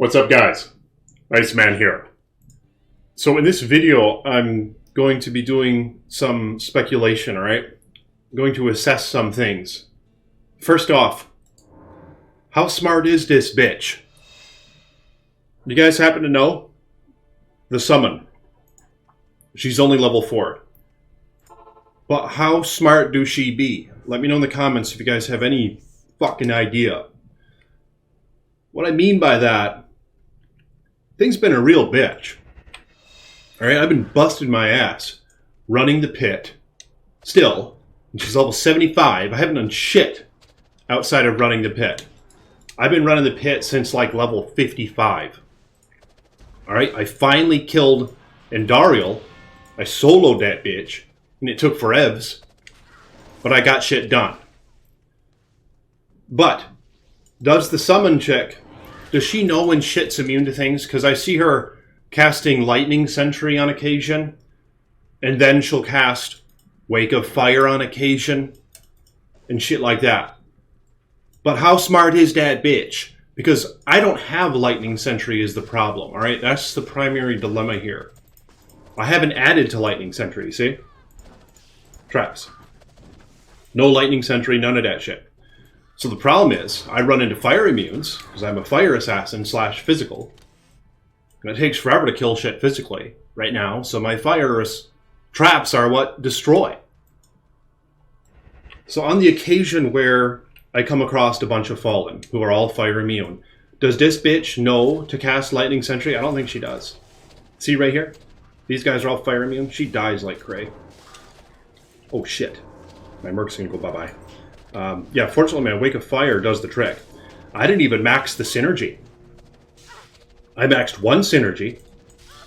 What's up, guys? Iceman here. So in this video, I'm going to be doing some speculation, alright? I'm going to assess some things. First off, how smart is this bitch? You guys happen to know? The summon. She's only level 4. But how smart do she be? Let me know in the comments if you guys have any fucking idea. What I mean by that, thing's been a real bitch. Alright, I've been busting my ass running the pit. Still, and she's level 75. I haven't done shit outside of running the pit. I've been running the pit since like level 55. Alright, I finally killed Endariel. I soloed that bitch, and it took forevs. But I got shit done. But, does the summon chick, does she know when shit's immune to things? Because I see her casting Lightning Sentry on occasion, and then she'll cast Wake of Fire on occasion, and shit like that. But how smart is that bitch? Because I don't have Lightning Sentry is the problem, alright? That's the primary dilemma here. I haven't added to Lightning Sentry, see? Traps. No Lightning Sentry, none of that shit. So the problem is, I run into fire immunes, because I'm a fire assassin / physical. And it takes forever to kill shit physically right now, so my fire traps are what destroy. So on the occasion where I come across a bunch of Fallen, who are all fire immune, does this bitch know to cast Lightning Sentry? I don't think she does. See right here? These guys are all fire immune. She dies like cray. Oh shit. My Merc's gonna go bye-bye. Yeah, fortunately my Wake of Fire does the trick. I didn't even max the synergy. I maxed one synergy,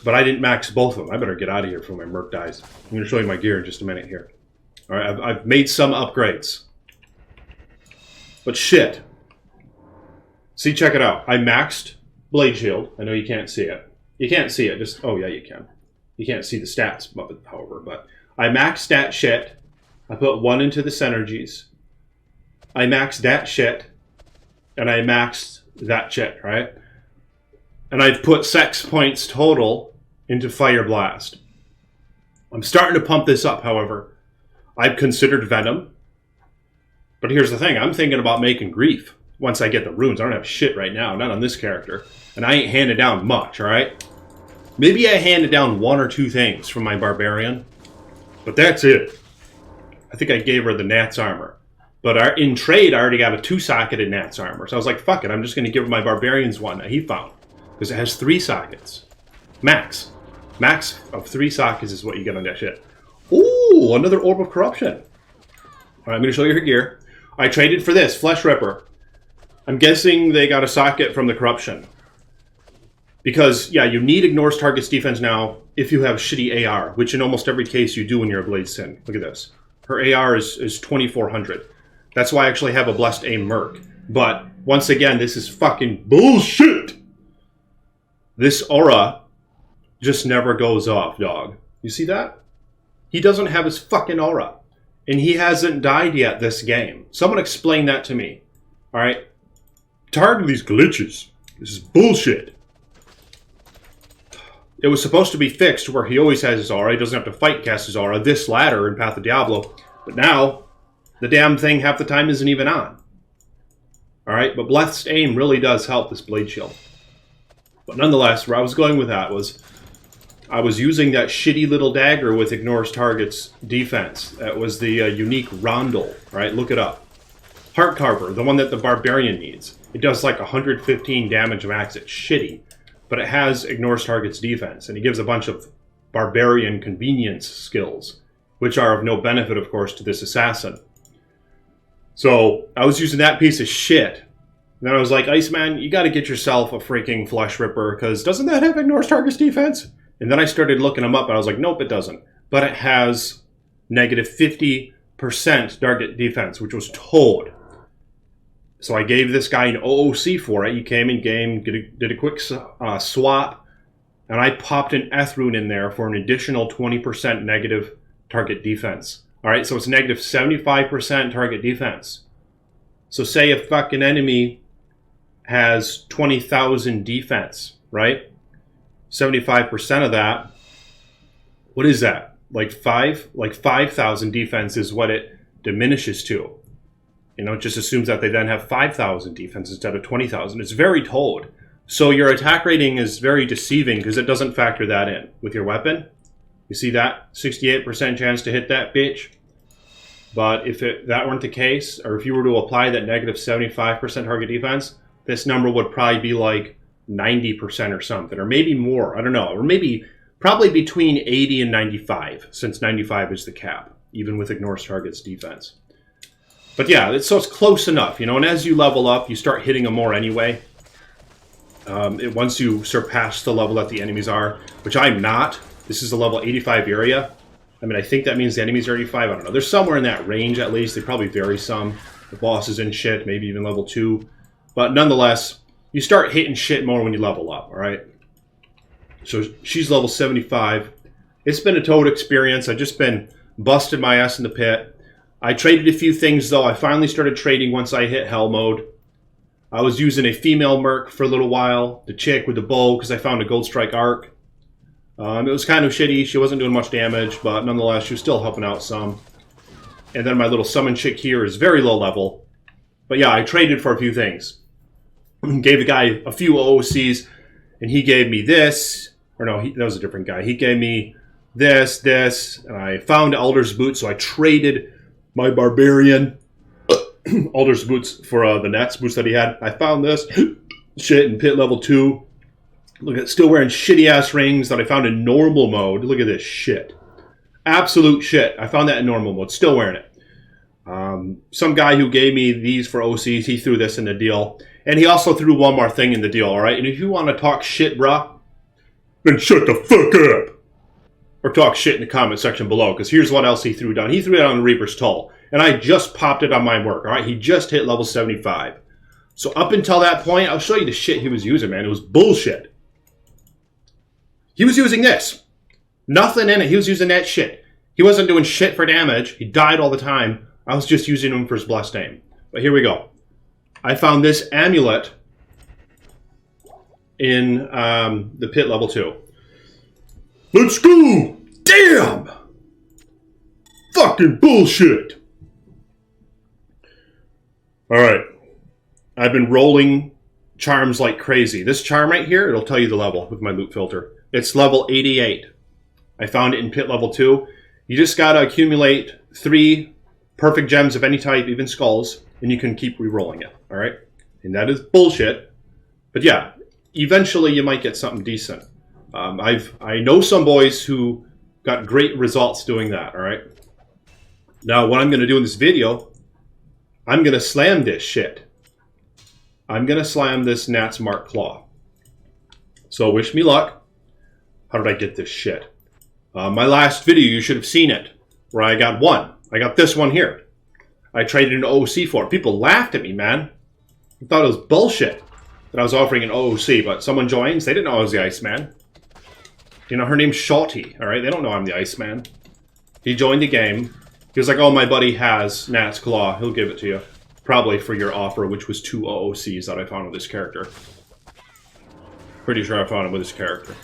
but I didn't max both of them. I better get out of here before my Merc dies. I'm going to show you my gear in just a minute here. Alright, I've made some upgrades. But shit. See, check it out. I maxed Blade Shield. I know you can't see it. You can't see it, just... Oh, yeah, you can. You can't see the stats, however, but... I maxed that shit. I put 1 into the synergies. I maxed that shit, and I maxed that shit, right? And I've put 6 points total into Fire Blast. I'm starting to pump this up, however. I've considered Venom. But here's the thing, I'm thinking about making Grief once I get the runes. I don't have shit right now, not on this character. And I ain't handed down much, alright? Maybe I handed down 1 or 2 things from my Barbarian. But that's it. I think I gave her the Nat's armor. But in trade, I already got a 2-socketed Nat's armor. So I was like, fuck it, I'm just going to give her my Barbarian's one that he found. Because it has 3 sockets. Max. Max of 3 sockets is what you get on that shit. Ooh, another Orb of Corruption. Alright, I'm going to show you her gear. I traded for this, Flesh Ripper. I'm guessing they got a socket from the Corruption. Because, yeah, you need Ignores Target's Defense now if you have shitty AR. Which in almost every case you do when you're a Blade Sin. Look at this. Her AR is 2400. That's why I actually have a Blessed Aim Merc. But, once again, this is fucking bullshit! This aura just never goes off, dog. You see that? He doesn't have his fucking aura. And he hasn't died yet this game. Someone explain that to me. Alright? Tired of these glitches. This is bullshit. It was supposed to be fixed where he always has his aura. He doesn't have to fight cast his aura. This ladder in Path of Diablo. But now, the damn thing half the time isn't even on. Alright? But Blessed Aim really does help this Blade Shield. But nonetheless, where I was going with that was, I was using that shitty little dagger with Ignores Target's defense. That was the unique Rondel, right? Look it up. Heart Carver, the one that the Barbarian needs. It does like 115 damage max. It's shitty. But it has Ignores Target's defense. And it gives a bunch of Barbarian convenience skills, which are of no benefit, of course, to this assassin. So, I was using that piece of shit. And then I was like, Iceman, you gotta get yourself a freaking Flesh Ripper, because doesn't that have Ignores Target's defense? And then I started looking them up, and I was like, nope, it doesn't. But it has negative 50% target defense, which was toad. So I gave this guy an OOC for it. He came in game, did a quick swap, and I popped an Ethrune in there for an additional 20% negative target defense. Alright, so it's negative 75% target defense. So say a fucking enemy has 20,000 defense, right? 75% of that, what is that? Like 5,000 defense is what it diminishes to. You know, it just assumes that they then have 5,000 defense instead of 20,000. It's very told. So your attack rating is very deceiving because it doesn't factor that in with your weapon. You see that? 68% chance to hit that bitch. But if that weren't the case, or if you were to apply that negative 75% target defense, this number would probably be like 90% or something, or maybe more. I don't know. Or maybe probably between 80 and 95, since 95 is the cap, even with ignores targets defense. But yeah, so it's close enough, you know, and as you level up, you start hitting them more anyway. Once you surpass the level that the enemies are, which I'm not. This is a level 85 area. I mean, I think that means the enemies are 85. I don't know. They're somewhere in that range at least. They probably vary some. The bosses and shit, maybe even level 2. But nonetheless, you start hitting shit more when you level up, all right? So she's level 75. It's been a total experience. I've just been busting my ass in the pit. I traded a few things, though. I finally started trading once I hit hell mode. I was using a female merc for a little while, the chick with the bow, because I found a Gold Strike arc. It was kind of shitty. She wasn't doing much damage, but nonetheless, she was still helping out some. And then my little summon chick here is very low level. But yeah, I traded for a few things. Gave the guy a few OOCs, and he gave me this. Or no, that was a different guy. He gave me this, and I found Elder's Boots, so I traded my Barbarian Elder's Boots for the NAT boots that he had. I found this shit in pit level 2. Look at still wearing shitty ass rings that I found in normal mode. Look at this shit. Absolute shit. I found that in normal mode. Still wearing it. Some guy who gave me these for OCs, he threw this in the deal. And he also threw one more thing in the deal, alright? And if you want to talk shit, bruh, then shut the fuck up. Or talk shit in the comment section below. Because here's what else he threw down. He threw it on the Reaper's Toll. And I just popped it on my work, alright? He just hit level 75. So up until that point, I'll show you the shit he was using, man. It was bullshit. He was using this. Nothing in it. He was using that shit. He wasn't doing shit for damage. He died all the time. I was just using him for his blessed aim. But here we go. I found this amulet in the pit level 2. Let's go! Damn! Fucking bullshit! Alright. I've been rolling charms like crazy. This charm right here, it'll tell you the level with my loot filter. It's level 88. I found it in pit level 2. You just gotta accumulate 3 perfect gems of any type, even skulls, and you can keep re-rolling it, alright? And that is bullshit. But yeah, eventually you might get something decent. I know some boys who got great results doing that, alright? Now, what I'm gonna do in this video, I'm gonna slam this shit. I'm gonna slam this Nat's Mark Claw. So wish me luck. How did I get this shit? My last video, you should have seen it, where I got one. I got this one here. I traded an OOC for it. People laughed at me, man. I thought it was bullshit that I was offering an OOC, but someone joins. They didn't know I was the Iceman. You know, her name's Shotty, all right? They don't know I'm the Iceman. He joined the game. He was like, oh, my buddy has Nat's Claw. He'll give it to you. Probably for your offer, which was 2 OOCs that I found with this character. Pretty sure I found him with this character.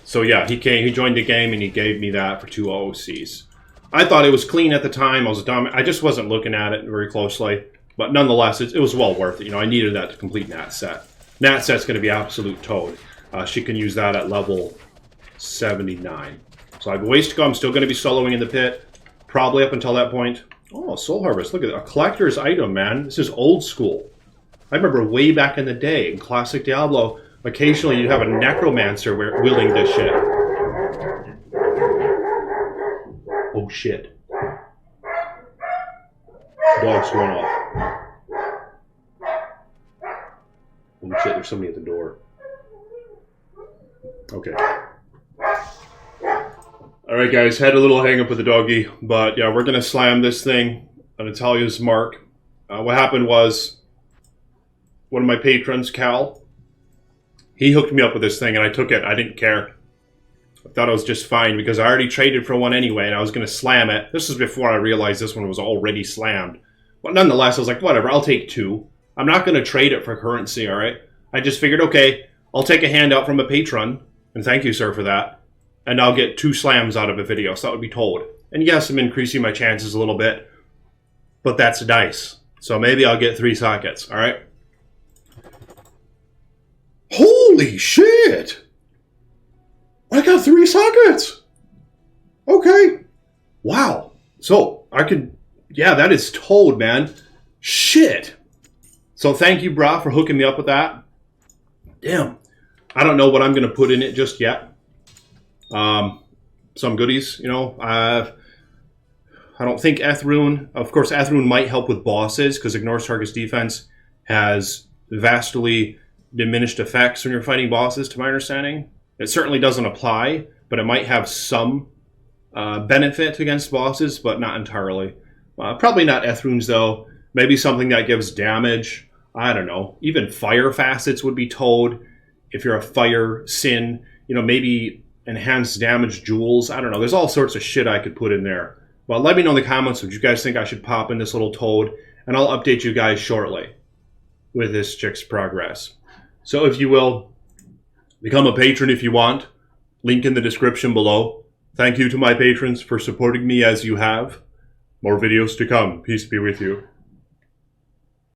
So yeah, he joined the game and he gave me that for 2 OOCs. I thought it was clean at the time. I was dumb. I just wasn't looking at it very closely. But nonetheless, it was well worth it. You know, I needed that to complete Nat set. Nat set's going to be absolute toad. She can use that at level 79. So I have a ways to go. I'm still going to be soloing in the pit. Probably up until that point. Oh, Soul Harvest. Look at that. A collector's item, man. This is old school. I remember way back in the day in classic Diablo, occasionally you'd have a necromancer wielding this shit. Oh shit. Dog's going off. Oh shit, there's somebody at the door. Okay. Alright guys, had a little hang up with the doggy, but yeah, we're gonna slam this thing on Natalia's mark. What happened was, one of my patrons, Cal, he hooked me up with this thing and I took it. I didn't care. I thought it was just fine because I already traded for one anyway and I was going to slam it. This was before I realized this one was already slammed. But nonetheless, I was like, whatever, I'll take 2. I'm not going to trade it for currency, all right? I just figured, okay, I'll take a handout from a patron, and thank you, sir, for that, and I'll get 2 slams out of a video, so that would be told. And yes, I'm increasing my chances a little bit, but that's dice. So maybe I'll get 3 sockets, all right? Holy shit! I got 3 sockets! Okay. Wow. So, I could... Yeah, that is told, man. Shit. So thank you, brah, for hooking me up with that. Damn. I don't know what I'm going to put in it just yet. Some goodies, you know. I don't think Ethrune... Of course, Ethrune might help with bosses, because ignores target's defense has vastly diminished effects when you're fighting bosses, to my understanding. It certainly doesn't apply, but it might have some benefit against bosses, but not entirely. Probably not Ethrune's, though. Maybe something that gives damage. I don't know. Even fire facets would be told. If you're a fire sin, you know, maybe enhanced damage jewels. I don't know. There's all sorts of shit I could put in there. Well, let me know in the comments what you guys think I should pop in this little toad, and I'll update you guys shortly with this chick's progress. So if you will, become a patron if you want. Link in the description below. Thank you to my patrons for supporting me as you have. More videos to come. Peace be with you.